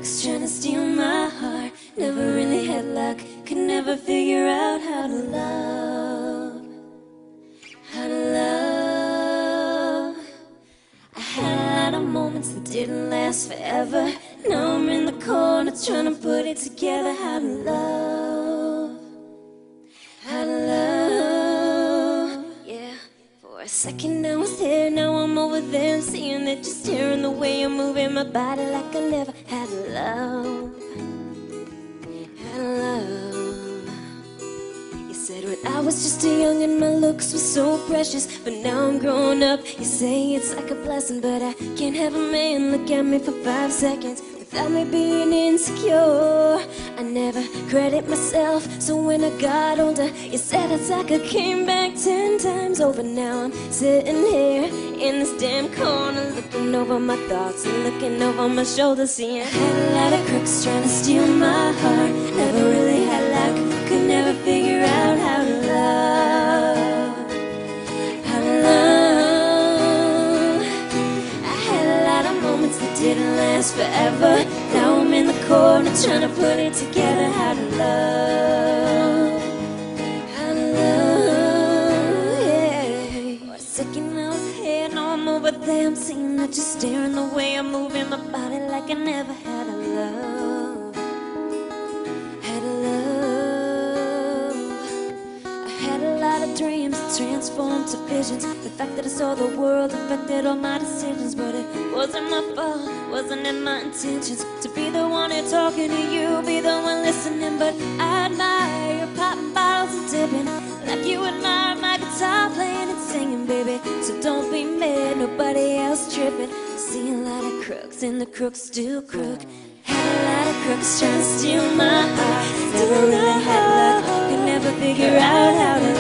crooks trying to steal my heart. Never really had luck, could never figure out how to love. How to love. I had a lot of moments that didn't last forever. Now I'm in the corner trying to put it together. How to love. How to love. Yeah. For a second I was here, now I'm over there. I'm seeing that you're staring the way you're moving my body like I never had love. Had love. You said when I was just too young and my looks were so precious, but now I'm grown up. You say it's like a blessing, but I can't have a man look at me for 5 seconds without me being insecure. I never credit myself, so when I got older, you said it's like I came back 10 times over. Now I'm sitting here in this damn corner, looking over my thoughts and looking over my shoulder, seeing I had a lot of crooks trying to steal my heart. Never really had luck, could never figure out how to love. How to love. I had a lot of moments that didn't last forever. Now I'm in the corner trying to put it together. How to love. How to love, yeah. For a second I was here, now I'm over there. I'm seeing that you're staring the way I'm moving my body like I never had a love. Had a love. I had a lot of dreams that transformed to visions. The fact that I saw the world affected all my decisions, but it wasn't my fault, wasn't in my intentions to be the one here talking to you, be the one listening. But I admire your popping bottles and dipping, like you admire my guitar playing and singing, baby. So don't be mad, nobody else tripping. I see a lot of crooks and the crooks still crook. Had a lot of crooks trying to steal my heart. Never really had luck, could never figure out how to